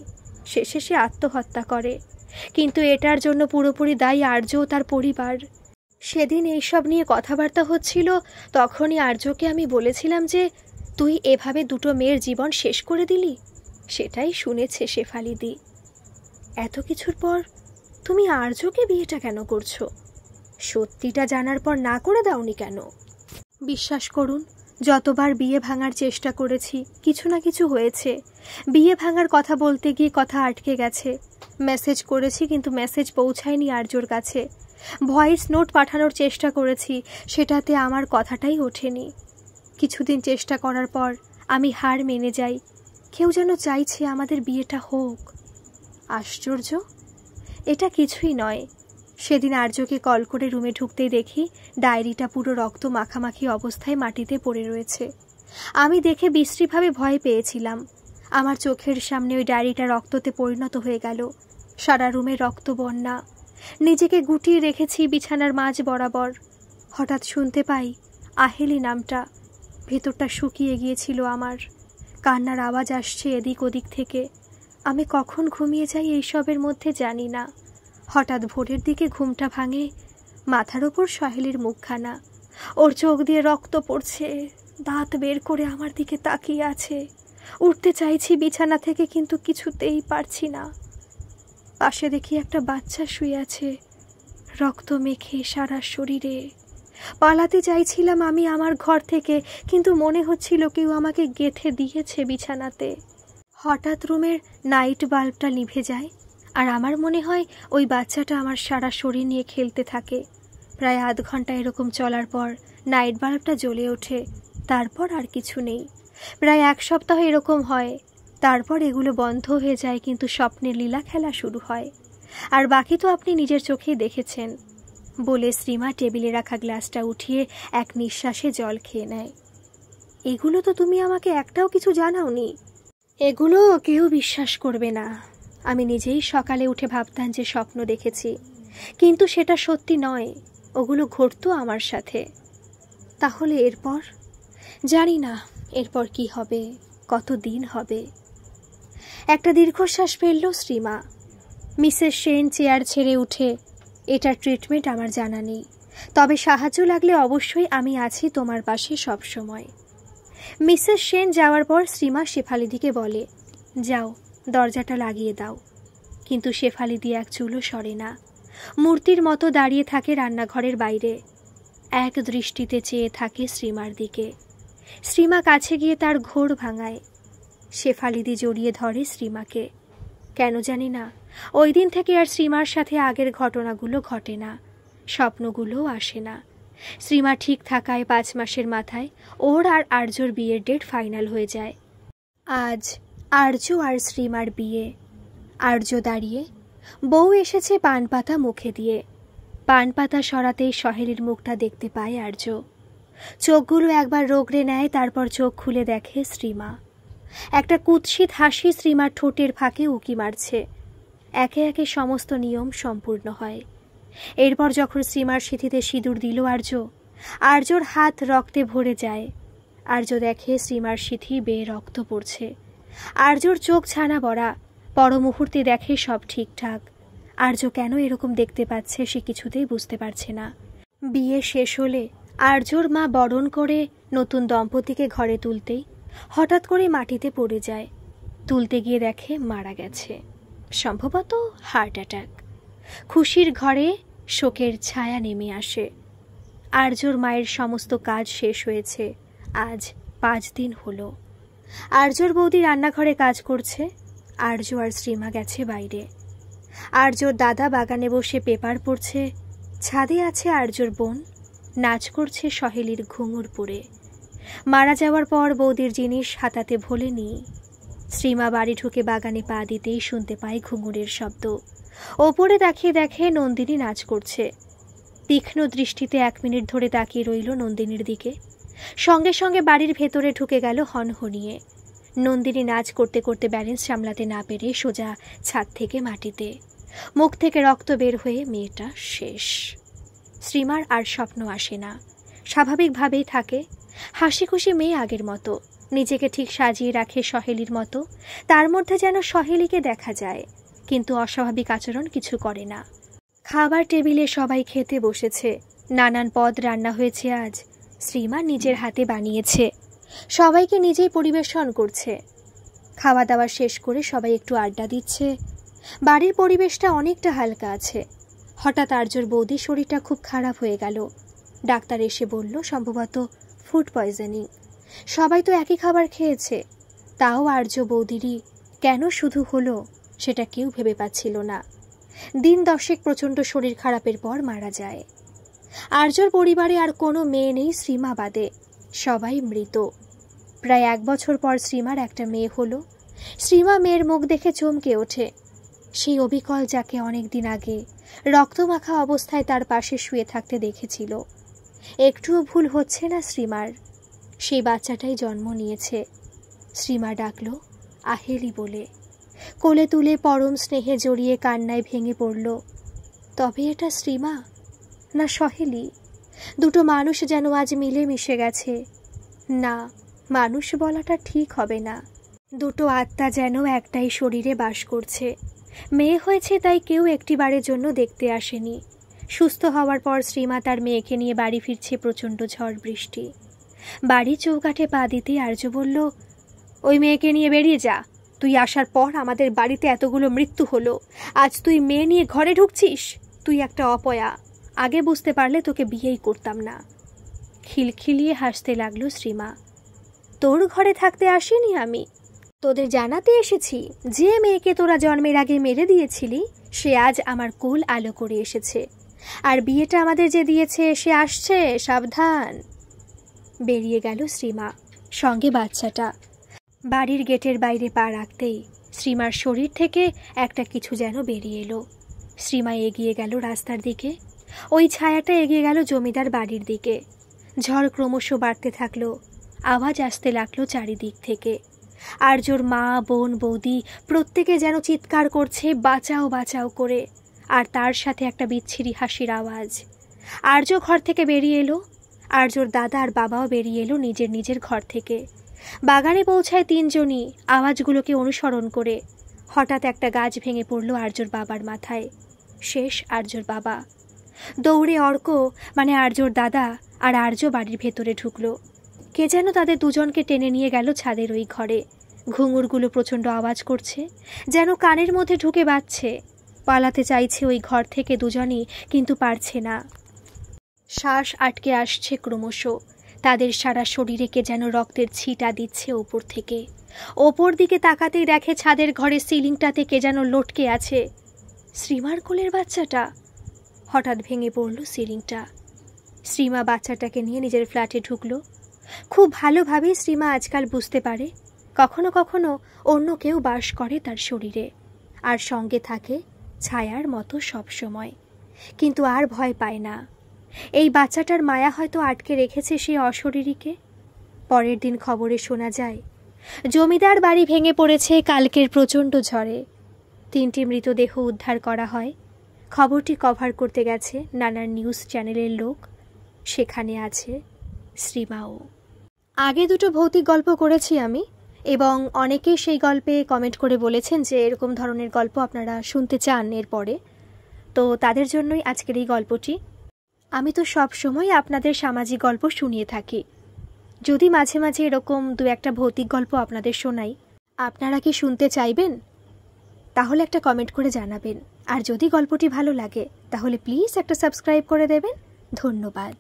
শেষে সে আত্মহত্যা করে। কিন্তু এটার জন্য পুরোপুরি দায়ী আর্য ও তার পরিবার। সেদিন এইসব নিয়ে কথাবার্তা হচ্ছিল, তখনই আর্যকে আমি বলেছিলাম যে তুই এভাবে দুটো মেয়ের জীবন শেষ করে দিলি। সেটাই শুনেছে শেফালিদি। এত কিছুর পর তুমি আর্যকে বিয়েটা কেন করছো? সত্যিটা জানার পর না করে দাওনি কেন? বিশ্বাস করুন, যতবার বিয়ে ভাঙার চেষ্টা করেছি কিছু না কিছু হয়েছে। বিয়ে ভাঙার কথা বলতে গিয়ে কথা আটকে গেছে। মেসেজ করেছি কিন্তু মেসেজ পৌঁছায়নি আর্যর কাছে। ভয়েস নোট পাঠানোর চেষ্টা করেছি, সেটাতে আমার কথাটাই ওঠেনি। কিছুদিন চেষ্টা করার পর আমি হার মেনে যাই। কেউ যেন চাইছে আমাদের বিয়েটা হোক। আশ্চর্য, এটা কিছুই নয়। সেদিন আর্যকে কল করে রুমে ঢুকতেই দেখি ডায়েরিটা পুরো রক্ত মাখামাখি অবস্থায় মাটিতে পড়ে রয়েছে। আমি দেখে বিশ্রীভাবে ভয় পেয়েছিলাম। আমার চোখের সামনে ওই ডায়েরিটা রক্ততে পরিণত হয়ে গেল। সারা রুমে রক্ত বন্যা। নিজেকে গুটিয়ে রেখেছি বিছানার মাঝ বরাবর। হঠাৎ শুনতে পাই আহেলি নামটা। ভেতরটা শুকিয়ে গিয়েছিল আমার। কান্নার আওয়াজ আসছে এদিক ওদিক থেকে। আমি কখন ঘুমিয়ে যাই এইসবের মধ্যে জানি না। হঠাৎ ভোরের দিকে ঘুমটা ভাঙে। মাথার ওপর সহেলির মুখখানা, ওর চোখ দিয়ে রক্ত পড়ছে, দাঁত বের করে আমার দিকে তাকিয়ে আছে। উঠতে চাইছি বিছানা থেকে, কিন্তু কিছুতেই পারছি না। পাশে দেখি একটা বাচ্চা শুয়ে আছে, রক্ত মেখে সারা শরীরে। পালাতে চাইছিলাম আমি আমার ঘর থেকে, কিন্তু মনে হচ্ছিল কেউ আমাকে গেঁথে দিয়েছে বিছানাতে। হঠাৎ রুমের নাইট বাল্বটা নিভে যায়, আর আমার মনে হয় ওই বাচ্চাটা আমার সারা শরীর নিয়ে খেলতে থাকে। প্রায় আধ ঘন্টা এরকম চলার পর নাইট বাল্বটা জ্বলে ওঠে। তারপর আর কিছু নেই। প্রায় 1 সপ্তাহ এরকম হয়। তারপর এগুলো বন্ধ হয়ে যায়, কিন্তু স্বপ্নের লীলা খেলা শুরু হয়। আর বাকি তো আপনি নিজের চোখেই দেখেছেন। বলে শ্রীমা টেবিলে রাখা গ্লাসটা উঠিয়ে এক নিঃশ্বাসে জল খেয়ে নেয়। এগুলো তো তুমি আমাকে একটাও কিছু জানাওনি। এগুলো কেউ বিশ্বাস করবে না। আমি নিজেই সকালে উঠে ভাবতাম যে স্বপ্ন দেখেছি, কিন্তু সেটা সত্যি নয়। ওগুলো ঘটতো আমার সাথে। তাহলে এরপর জানি না এরপর কি হবে, কত দিন হবে। একটা দীর্ঘশ্বাস ফেলল শ্রীমা। মিসেস সেন চেয়ার ছেড়ে উঠে, এটার ট্রিটমেন্ট আমার জানা নেই, তবে সাহায্য লাগলে অবশ্যই আমি আছি তোমার পাশে সব সময়। মিসেস সেন যাওয়ার পর শ্রীমা শেফালিদিকে বলে, যাও দরজাটা লাগিয়ে দাও। কিন্তু শেফালিদি এক চুলও সরে না। মূর্তির মতো দাঁড়িয়ে থাকে রান্নাঘরের বাইরে। এক দৃষ্টিতে চেয়ে থাকে শ্রীমার দিকে। শ্রীমা কাছে গিয়ে তার ঘোর ভাঙায়। শেফালিদি জড়িয়ে ধরে শ্রীমাকে। কেন জানি না, ওই দিন থেকে আর শ্রীমার সাথে আগের ঘটনাগুলো ঘটে না, স্বপ্নগুলোও আসে না। শ্রীমা ঠিক থাকায় 5 মাসের মাথায় ওর আর আর্যর বিয়ের ডেট ফাইনাল হয়ে যায়। আজ আর্য আর শ্রীমার বিয়ে। আর্য দাঁড়িয়ে, বউ এসেছে পান পাতা মুখে দিয়ে। পান পাতা সরাতেই সহেলির মুখটা দেখতে পায় আর্য। চোখগুলো একবার রোগড়ে নেয়, তারপর চোখ খুলে দেখে শ্রীমা। একটা কুৎসিত হাসি শ্রীমার ঠোঁটের ফাঁকে উকি মারছে। একে একে সমস্ত নিয়ম সম্পূর্ণ হয়। এরপর যখন শ্রীমার সিঁথিতে সিঁদুর দিল আর্যর হাত রক্তে ভরে যায়। আর্য দেখে শ্রীমার সিঁথি বেয়ে রক্ত পড়ছে। আর্যর চোখ ছানা বড়া। পর মুহূর্তে দেখে সব ঠিকঠাক। আর্য কেন এরকম দেখতে পাচ্ছে সে কিছুতেই বুঝতে পারছে না। বিয়ে শেষ হলে আর্যর মা বরণ করে নতুন দম্পতিকে ঘরে তুলতেই হঠাৎ করে মাটিতে পড়ে যায়। তুলতে গিয়ে দেখে মারা গেছে, সম্ভবত হার্ট অ্যাটাক। খুশির ঘরে শোকের ছায়া নেমে আসে। আর্যর মায়ের সমস্ত কাজ শেষ হয়েছে। আজ 5 দিন হলো। আর্যর বৌদি রান্নাঘরে কাজ করছে। আর্য আর শ্রীমা গেছে বাইরে। আর্যর দাদা বাগানে বসে পেপার পড়ছে। ছাদে আছে আর্যর বোন, নাচ করছে সহেলির ঘুঙুর পরে। মারা যাওয়ার পর বৌদির জিনিস হাতাতে ভোলেনি। শ্রীমা বাড়ি ঢুকে বাগানে পা দিতেই শুনতে পায় ঘুঙুরের শব্দ। ওপরে তাকিয়ে দেখে নন্দিনী নাচ করছে। তীক্ষ্ণ দৃষ্টিতে 1 মিনিট ধরে তাকিয়ে রইল নন্দিনীর দিকে। সঙ্গে সঙ্গে বাড়ির ভেতরে ঢুকে গেল হনহনিয়ে। নন্দিনী নাচ করতে করতে ব্যালেন্স সামলাতে না পেরে সোজা ছাদ থেকে মাটিতে। মুখ থেকে রক্ত বের হয়ে মেয়েটা শেষ। শ্রীমার আর স্বপ্ন আসে না, স্বাভাবিকভাবেই থাকে। হাসি খুশি মেয়ে আগের মতো, নিজেকে ঠিক সাজিয়ে রাখে সহেলির মতো। তার মধ্যে যেন সহেলিকে দেখা যায়, কিন্তু অস্বাভাবিক আচরণ কিছু করে না। খাবার টেবিলে সবাই খেতে বসেছে। নানান পদ রান্না হয়েছে আজ। শ্রীমা নিজের হাতে বানিয়েছে, সবাইকে নিজেই পরিবেশন করছে। খাওয়া দাওয়া শেষ করে সবাই একটু আড্ডা দিচ্ছে। বাড়ির পরিবেশটা অনেকটা হালকা আছে। হঠাৎ আর্যর বৌদির শরীরটা খুব খারাপ হয়ে গেল। ডাক্তার এসে বলল সম্ভবত ফুড পয়জনিং। সবাই তো একই খাবার খেয়েছে, তাও আর্য বৌদিরই কেন শুধু হলো সেটা কেউ ভেবে পাচ্ছিল না। দিন 10 প্রচণ্ড শরীর খারাপের পর মারা যায়। আর্যর পরিবারে আর কোনো মেয়ে নেই শ্রীমা বাদে, সবাই মৃত। প্রায় 1 বছর পর শ্রীমার একটা মেয়ে হলো। শ্রীমা মেয়ের মুখ দেখে চমকে ওঠে। সেই অবিকল যাকে অনেক দিন আগে রক্তমাখা অবস্থায় তার পাশে শুয়ে থাকতে দেখেছিল, একটুও ভুল হচ্ছে না শ্রীমার। সেই বাচ্চাটাই জন্ম নিয়েছে। শ্রীমা ডাকল আহেলি বলে, কোলে তুলে পরম স্নেহে জড়িয়ে কান্নায় ভেঙে পড়ল। তবে এটা শ্রীমা না সহেলি? দুটো মানুষ যেন আজ মিলে মিশে গেছে। না, মানুষ বলাটা ঠিক হবে না। দুটো আত্মা যেন একটাই শরীরে বাস করছে। মেয়ে হয়েছে তাই কেউ একটিবারের জন্য দেখতে আসেনি। সুস্থ হওয়ার পর শ্রীমা তার মেয়েকে নিয়ে বাড়ি ফিরছে প্রচণ্ড ঝড় বৃষ্টি। বাড়ির চৌকাঠে পা দিতে আর্য বলল, ওই মেয়েকে নিয়ে বেরিয়ে যা। তুই আসার পর আমাদের বাড়িতে এতগুলো মৃত্যু হলো, আজ তুই মেয়ে নিয়ে ঘরে ঢুকছিস? তুই একটা অপয়া। আগে বুঝতে পারলে তোকে বিয়েই করতাম না। খিলখিলিয়ে হাসতে লাগলো শ্রীমা। তোর ঘরে থাকতে আসিনি আমি, তোদের জানাতে এসেছি যে মেয়েকে তোরা জন্মের আগে মেরে দিয়েছিলি সে আজ আমার কোল আলো করে এসেছে। আর বিয়েটা আমাদের যে দিয়েছে সে আসছে, সাবধান। বেরিয়ে গেল শ্রীমা, সঙ্গে বাচ্চাটা। বাড়ির গেটের বাইরে পা রাখতেই শ্রীমার শরীর থেকে একটা কিছু যেন বেরিয়ে এলো। শ্রীমা এগিয়ে গেল রাস্তার দিকে, ওই ছায়াটা এগিয়ে গেল জমিদার বাড়ির দিকে। ঝড় ক্রমশ বাড়তে থাকলো, আওয়াজ আসতে লাগলো চারিদিক থেকে। আর্যর মা, বোন, বৌদি প্রত্যেকে যেন চিৎকার করছে বাঁচাও বাঁচাও করে, আর তার সাথে একটা বিচ্ছিরি হাসির আওয়াজ। আর্য ঘর থেকে বেরিয়ে এলো, আর্যর দাদা আর বাবাও বেরিয়ে এলো নিজের নিজের ঘর থেকে। বাগানে পৌঁছায় 3 জনই আওয়াজগুলোকে অনুসরণ করে। হঠাৎ একটা গাছ ভেঙে পড়ল আর্যর বাবার মাথায়। শেষ আর্যর বাবা। দৌড়ে অর্ক মানে আর্যর দাদা আর আর্য বাড়ির ভেতরে ঢুকলো। কে যেন তাদের দুজনকে টেনে নিয়ে গেল ছাদের ওই ঘরে। ঘুঙুরগুলো প্রচণ্ড আওয়াজ করছে, যেন কানের মধ্যে ঢুকে বাজছে। পালাতে চাইছে ওই ঘর থেকে দুজনই, কিন্তু পারছে না। শ্বাস আটকে আসছে ক্রমশ। তাদের সারা শরীরে কে যেন রক্তের ছিটা দিচ্ছে ওপর থেকে। ওপর দিকে তাকাতেই দেখে ছাদের ঘরের সিলিংটাতে কে যেন লটকে আছে। শ্রীমার কোলের বাচ্চাটা। হঠাৎ ভেঙে পড়ল সিলিংটা। শ্রীমা বাচ্চাটাকে নিয়ে নিজের ফ্ল্যাটে ঢুকলো। খুব ভালোভাবেই শ্রীমা আজকাল বুঝতে পারে কখনো কখনো অন্য কেউ বাস করে তার শরীরে, আর সঙ্গে থাকে ছায়ার মতো সব সময়। কিন্তু আর ভয় পায় না। এই বাচ্চাটার মায়া হয়তো আটকে রেখেছে সেই অশরীরীকে। পরের দিন খবরে শোনা যায় জমিদার বাড়ি ভেঙে পড়েছে কালকের প্রচণ্ড ঝড়ে। 3টি মৃতদেহ উদ্ধার করা হয়। খবরটি কভার করতে গেছে নানান নিউজ চ্যানেলের লোক। সেখানে আছে শ্রীমাও। আগে 2টো ভৌতিক গল্প করেছি আমি, এবং অনেকেই সেই গল্পে কমেন্ট করে বলেছেন যে এরকম ধরনের গল্প আপনারা শুনতে চান এরপরে। তো তাদের জন্যই আজকের এই গল্পটি। আমি তো সব সময় আপনাদের সামাজিক গল্প শুনিয়ে থাকি। যদি মাঝে মাঝে এরকম 2-1টা ভৌতিক গল্প আপনাদের শোনাই, আপনারা কি শুনতে চাইবেন? তাহলে একটা কমেন্ট করে জানাবেন। আর যদি গল্পটি ভালো লাগে তাহলে প্লিজ একটা সাবস্ক্রাইব করে দেবেন। ধন্যবাদ।